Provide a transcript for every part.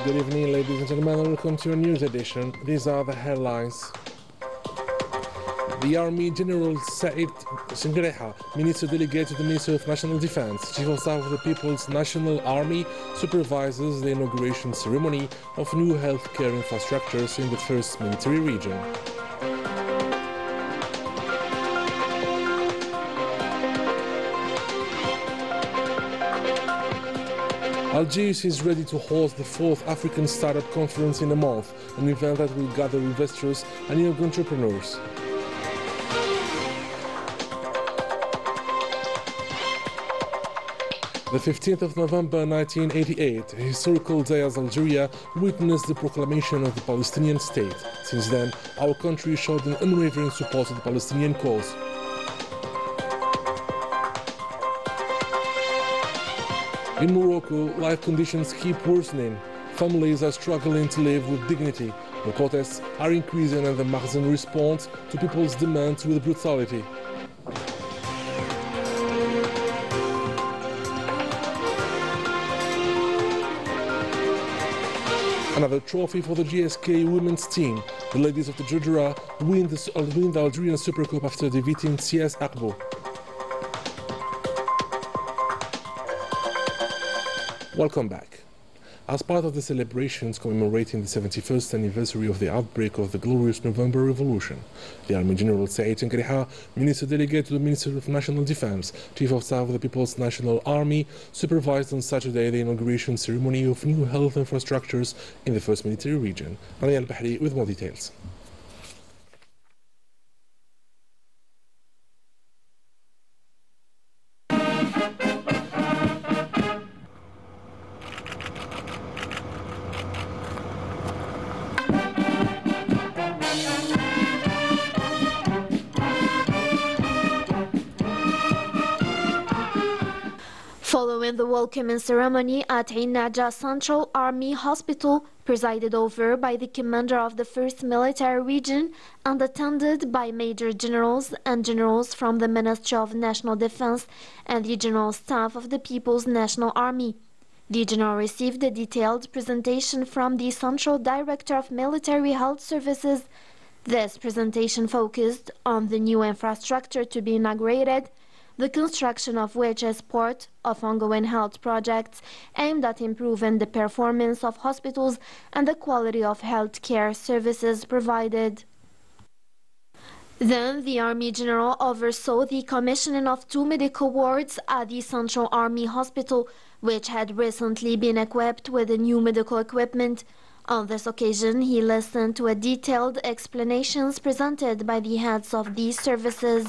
Good evening, ladies and gentlemen, and welcome to a news edition. These are the headlines. The Army General Said Sengreha, Minister Delegate to the Ministry of National Defense, Chief of Staff of the People's National Army, supervises the inauguration ceremony of new healthcare infrastructures in the first military region. Algiers is ready to host the 4th African Startup Conference in a month, an event that will gather investors and young entrepreneurs. The 15th of November 1988, a historical day as Algeria witnessed the proclamation of the Palestinian state. Since then, our country showed an unwavering support to the Palestinian cause. In Morocco, life conditions keep worsening. Families are struggling to live with dignity. The protests are increasing and the Makhzen responds to people's demands with brutality. Another trophy for the GSK women's team. The ladies of the Judura win the Algerian Super Cup after defeating CS Akbo. Welcome back. As part of the celebrations commemorating the 71st anniversary of the outbreak of the glorious November Revolution, the Army General Said Sengreha, Minister Delegate to the Ministry of National Defense, Chief of Staff of the People's National Army, supervised on Saturday the inauguration ceremony of new health infrastructures in the first military region. Rania Al-Bahri with more details. Following the welcoming ceremony at Ain Naja Central Army Hospital, presided over by the commander of the 1st Military Region and attended by major generals and generals from the Ministry of National Defense and the General Staff of the People's National Army. The general received a detailed presentation from the Central Director of Military Health Services. This presentation focused on the new infrastructure to be inaugurated, the construction of which is part of ongoing health projects aimed at improving the performance of hospitals and the quality of health care services provided. Then the Army General oversaw the commissioning of 2 medical wards at the Central Army Hospital, which had recently been equipped with a new medical equipment. On this occasion, he listened to a detailed explanations presented by the heads of these services.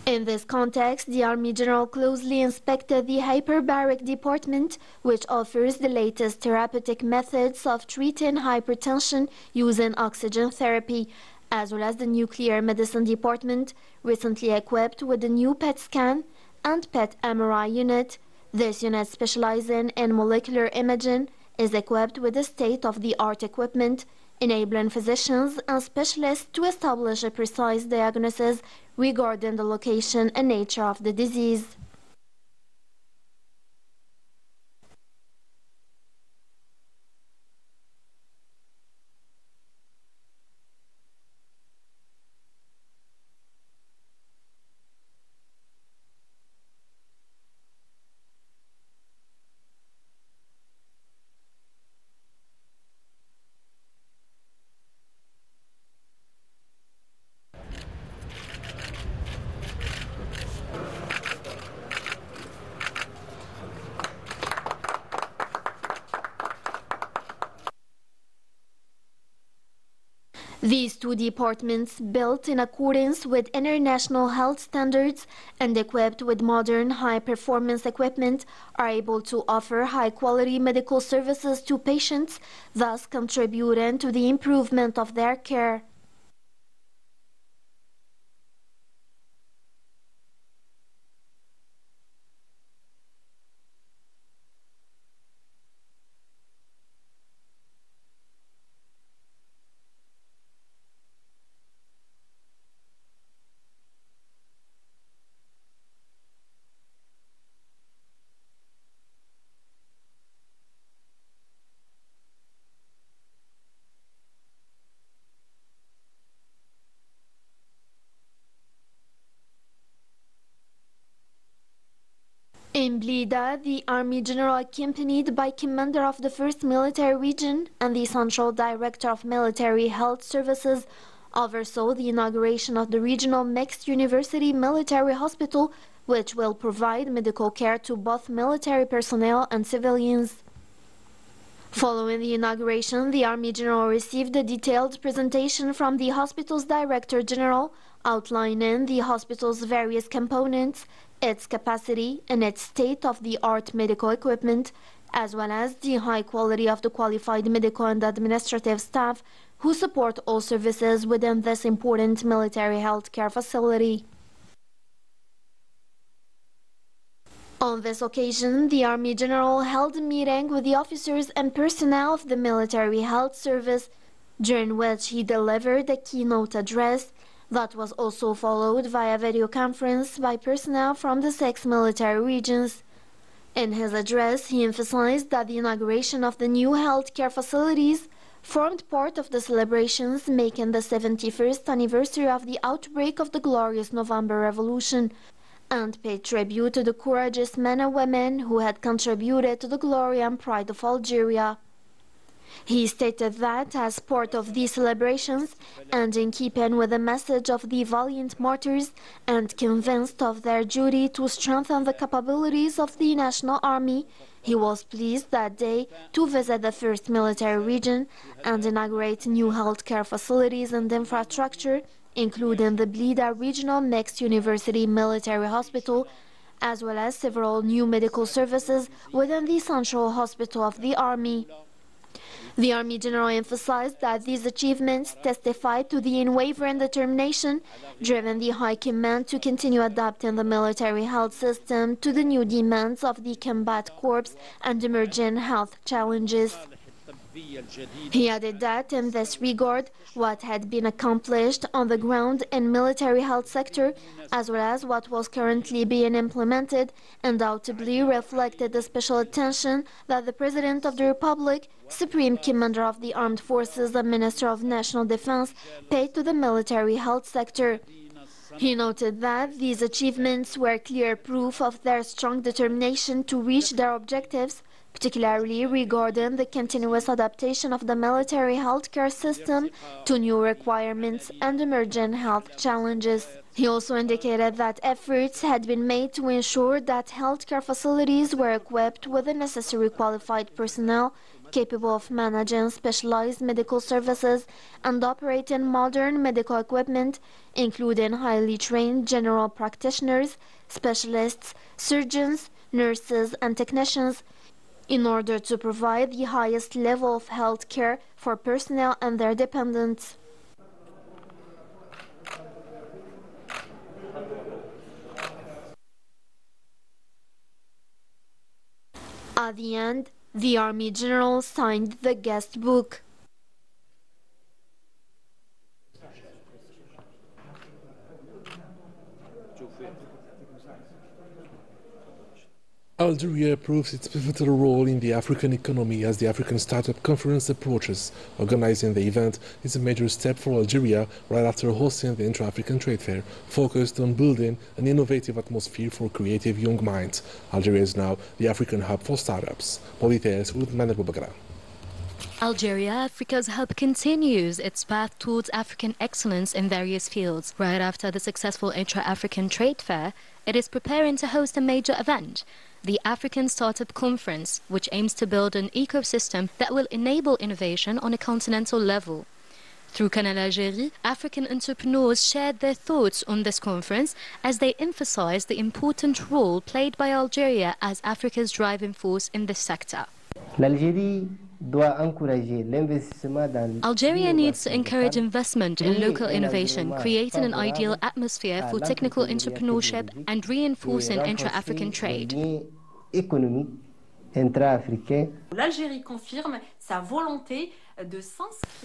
In this context, the Army General closely inspected the hyperbaric department, which offers the latest therapeutic methods of treating hypertension using oxygen therapy, as well as the nuclear medicine department, recently equipped with a new PET scan and PET MRI unit. This unit, specializing in molecular imaging, is equipped with a state-of-the-art equipment, enabling physicians and specialists to establish a precise diagnosis regarding the location and nature of the disease. These 2 departments, built in accordance with international health standards and equipped with modern high-performance equipment, are able to offer high-quality medical services to patients, thus contributing to the improvement of their care. In Blida, the Army General, accompanied by Commander of the 1st Military Region and the Central Director of Military Health Services, oversaw the inauguration of the Regional Mixed University Military Hospital, which will provide medical care to both military personnel and civilians. Following the inauguration, the Army General received a detailed presentation from the hospital's Director General, outlining the hospital's various components, its capacity, and its state-of-the-art medical equipment, as well as the high quality of the qualified medical and administrative staff who support all services within this important military healthcare facility. On this occasion, the Army General held a meeting with the officers and personnel of the Military Health Service, during which he delivered a keynote address that was also followed via video conference by personnel from the 6 military regions. In his address, he emphasized that the inauguration of the new healthcare facilities formed part of the celebrations making the 71st anniversary of the outbreak of the glorious November Revolution, and paid tribute to the courageous men and women who had contributed to the glory and pride of Algeria. He stated that, as part of these celebrations, and in keeping with the message of the valiant martyrs, and convinced of their duty to strengthen the capabilities of the National Army, he was pleased that day to visit the 1st Military Region and inaugurate new healthcare facilities and infrastructure, including the Blida Regional Mixed University Military Hospital, as well as several new medical services within the Central Hospital of the Army. The Army General emphasized that these achievements testify to the unwavering determination driven the High Command to continue adapting the military health system to the new demands of the combat corps and emerging health challenges. He added that, in this regard, what had been accomplished on the ground in military health sector, as well as what was currently being implemented, undoubtedly reflected the special attention that the President of the Republic, Supreme Commander of the Armed Forces and Minister of National Defense, paid to the military health sector. He noted that these achievements were clear proof of their strong determination to reach their objectives, particularly regarding the continuous adaptation of the military healthcare system to new requirements and emerging health challenges. He also indicated that efforts had been made to ensure that healthcare facilities were equipped with the necessary qualified personnel capable of managing specialized medical services and operating modern medical equipment, including highly trained general practitioners, specialists, surgeons, nurses, and technicians, in order to provide the highest level of health care for personnel and their dependents. At the end, the Army General signed the guest book. Algeria proves its pivotal role in the African economy as the African Startup Conference approaches. Organizing the event is a major step for Algeria right after hosting the Intra-African Trade Fair, focused on building an innovative atmosphere for creative young minds. Algeria is now the African hub for startups. Politez with Manet Boubagra. Algeria, Africa's hub, continues its path towards African excellence in various fields. Right after the successful Intra-African Trade Fair, it is preparing to host a major event, the African Startup Conference, which aims to build an ecosystem that will enable innovation on a continental level. Through Canal Algérie, African entrepreneurs shared their thoughts on this conference as they emphasized the important role played by Algeria as Africa's driving force in this sector. Algeria needs to encourage investment in local innovation, creating an ideal atmosphere for technical entrepreneurship and reinforcing intra-African trade.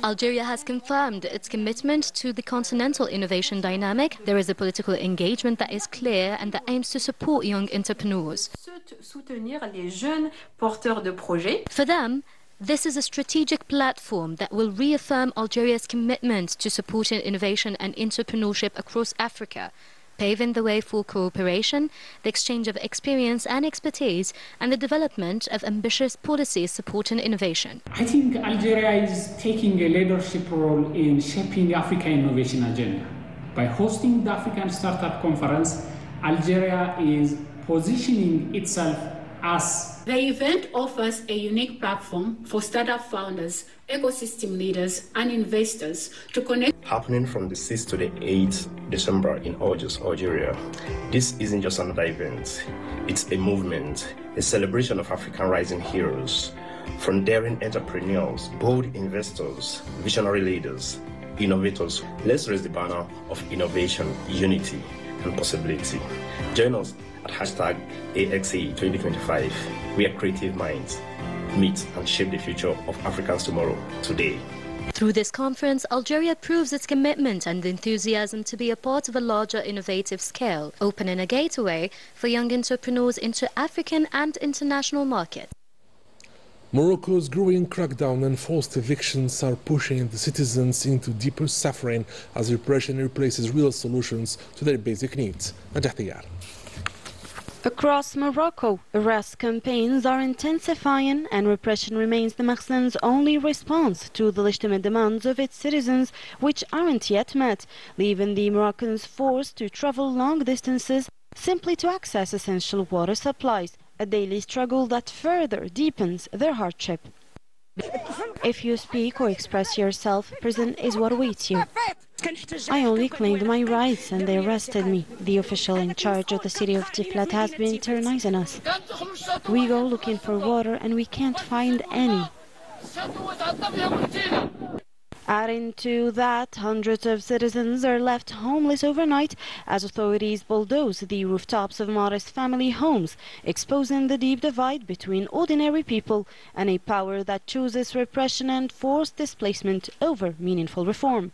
Algeria has confirmed its commitment to the continental innovation dynamic. There is a political engagement that is clear and that aims to support young entrepreneurs. For them, this is a strategic platform that will reaffirm Algeria's commitment to supporting innovation and entrepreneurship across Africa. paving the way for cooperation, the exchange of experience and expertise, and the development of ambitious policies supporting innovation. I think Algeria is taking a leadership role in shaping the Africa innovation agenda. By hosting the African Startup Conference, Algeria is positioning itself as the event offers a unique platform for startup founders, ecosystem leaders, and investors to connect. Happening from the 6th to the 8th December in Algiers, Algeria. This isn't just another event. It's a movement, a celebration of African rising heroes, from daring entrepreneurs, bold investors, visionary leaders, innovators. Let's raise the banner of innovation, unity, and possibility. Join us at hashtag AXA 2025, where creative minds meet and shape the future of Africans tomorrow, today. Through this conference, Algeria proves its commitment and enthusiasm to be a part of a larger innovative scale, opening a gateway for young entrepreneurs into African and international markets. Morocco's growing crackdown and forced evictions are pushing the citizens into deeper suffering as repression replaces real solutions to their basic needs. Najah. Across Morocco, arrest campaigns are intensifying and repression remains the Makhzen's only response to the legitimate demands of its citizens, which aren't yet met, leaving the Moroccans forced to travel long distances simply to access essential water supplies, a daily struggle that further deepens their hardship. If you speak or express yourself, prison is what awaits you. I only claimed my rights and they arrested me. The official in charge of the city of Tiflat has been tyrannizing us. We go looking for water and we can't find any. Adding to that, hundreds of citizens are left homeless overnight as authorities bulldoze the rooftops of modest family homes, exposing the deep divide between ordinary people and a power that chooses repression and forced displacement over meaningful reform.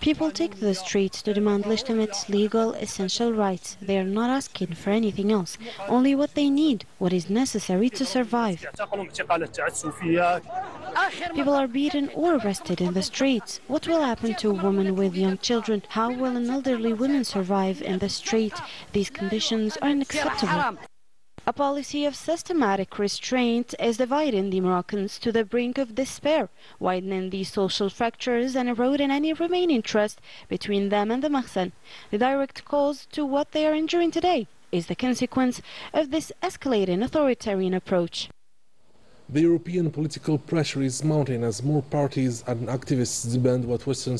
People take to the streets to demand legitimate, legal, essential rights. They are not asking for anything else, only what they need, what is necessary to survive. People are beaten or arrested in the streets. What will happen to a woman with young children? How will an elderly woman survive in the street? These conditions are unacceptable. A policy of systematic restraint is dividing the Moroccans to the brink of despair, widening the social fractures and eroding any remaining trust between them and the Makhzen. The direct cause to what they are enduring today is the consequence of this escalating authoritarian approach. The European political pressure is mounting as more parties and activists demand that Western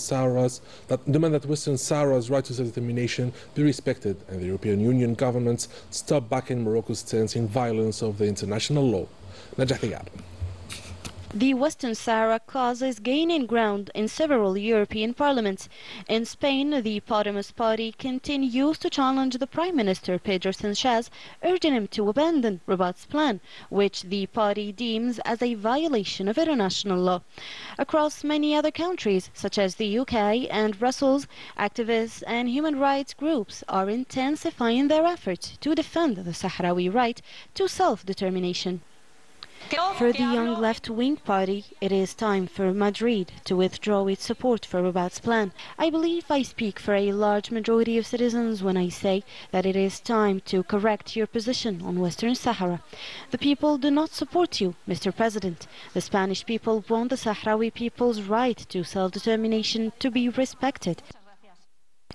Sahara's right to self-determination be respected, and the European Union governments stop backing Morocco's stance in violence of the international law. Najah. The Western Sahara cause is gaining ground in several European parliaments. In Spain, the Podemos party continues to challenge the Prime Minister Pedro Sánchez, urging him to abandon Rabat's plan, which the party deems as a violation of international law. Across many other countries, such as the UK and Brussels, activists and human rights groups are intensifying their efforts to defend the Sahrawi right to self-determination. For the young left-wing party, it is time for Madrid to withdraw its support for Rabat's plan. I believe I speak for a large majority of citizens when I say that it is time to correct your position on Western Sahara. The people do not support you, Mr. President. The Spanish people want the Sahrawi people's right to self-determination to be respected.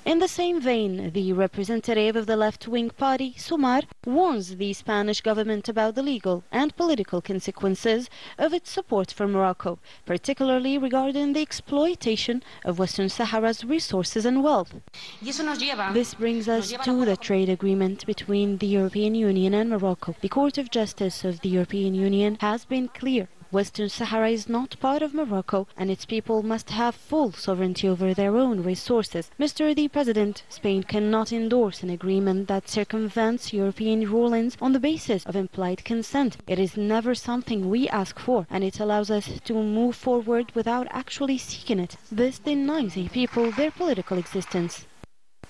In the same vein, the representative of the left-wing party, Sumar, warns the Spanish government about the legal and political consequences of its support for Morocco, particularly regarding the exploitation of Western Sahara's resources and wealth. This brings us to the trade agreement between the European Union and Morocco. The Court of Justice of the European Union has been clear. Western Sahara is not part of Morocco and its people must have full sovereignty over their own resources. Mr. the President, Spain cannot endorse an agreement that circumvents European rulings on the basis of implied consent. It is never something we ask for, and it allows us to move forward without actually seeking it. This denies a people their political existence.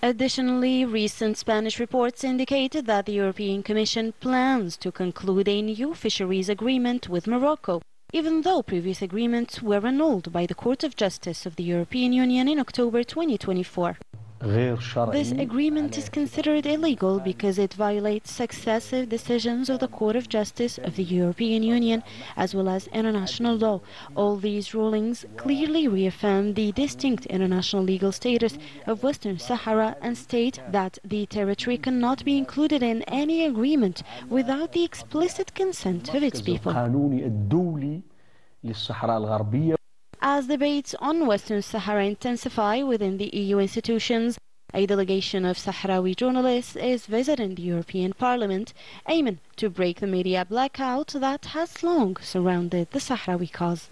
Additionally, recent Spanish reports indicated that the European Commission plans to conclude a new fisheries agreement with Morocco. even though previous agreements were annulled by the Court of Justice of the European Union in October 2024. This agreement is considered illegal because it violates successive decisions of the Court of Justice of the European Union as well as international law. All these rulings clearly reaffirm the distinct international legal status of Western Sahara and state that the territory cannot be included in any agreement without the explicit consent of its people. As debates on Western Sahara intensify within the EU institutions, a delegation of Sahrawi journalists is visiting the European Parliament, aiming to break the media blackout that has long surrounded the Sahrawi cause.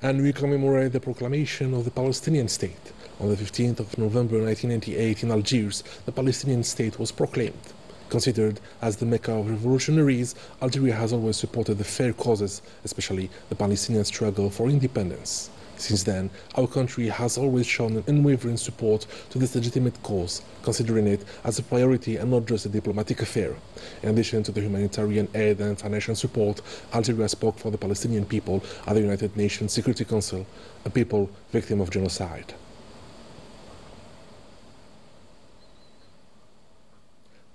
And we commemorate the proclamation of the Palestinian state. On the 15th of November 1998 in Algiers, the Palestinian state was proclaimed. Considered as the Mecca of revolutionaries, Algeria has always supported the fair causes, especially the Palestinian struggle for independence. Since then, our country has always shown an unwavering support to this legitimate cause, considering it as a priority and not just a diplomatic affair. In addition to the humanitarian aid and financial support, Algeria spoke for the Palestinian people at the United Nations Security Council, a people victim of genocide.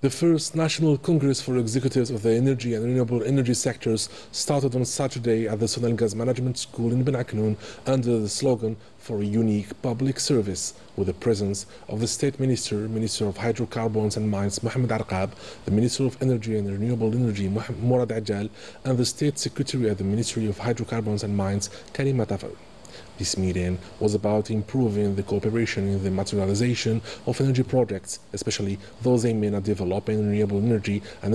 The first National Congress for Executives of the Energy and Renewable Energy sectors started on Saturday at the Sonelgaz Management School in Ben Aknoun under the slogan for a unique public service, with the presence of the State Minister of Hydrocarbons and Mines, Mohamed Arqab, the Minister of Energy and Renewable Energy, Mourad Ajal, and the State Secretary at the Ministry of Hydrocarbons and Mines, Karima Tafel. This meeting was about improving the cooperation in the materialization of energy projects, especially those aiming at developing renewable energy and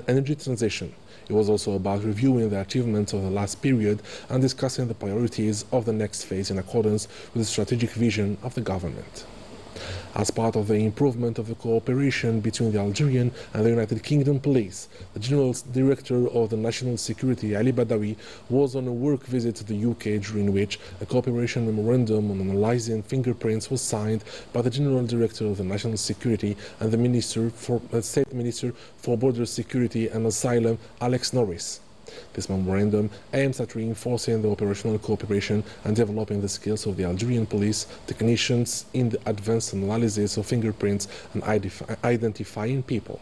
energy transition. It was also about reviewing the achievements of the last period and discussing the priorities of the next phase in accordance with the strategic vision of the government. As part of the improvement of the cooperation between the Algerian and the United Kingdom Police, the General Director of the National Security, Ali Badawi, was on a work visit to the UK, during which a cooperation memorandum on analyzing fingerprints was signed by the General Director of the National Security and the State Minister for Border Security and Asylum, Alex Norris. This memorandum aims at reinforcing the operational cooperation and developing the skills of the Algerian police technicians in the advanced analysis of fingerprints and identifying people.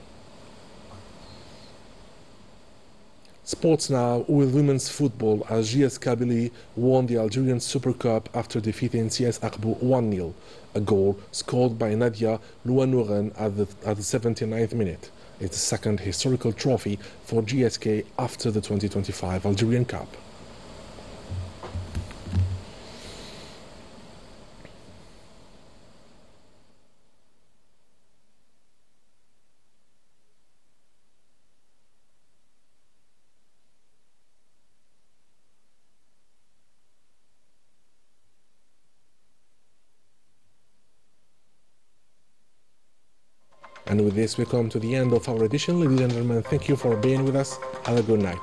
Sports now with women's football, as GS Kabylie won the Algerian Super Cup after defeating CS Akbou 1-0, a goal scored by Nadia Louanouren at the 79th minute. It's the second historical trophy for GSK after the 2025 Algerian Cup. And with this, we come to the end of our edition. Ladies and gentlemen, thank you for being with us. Have a good night.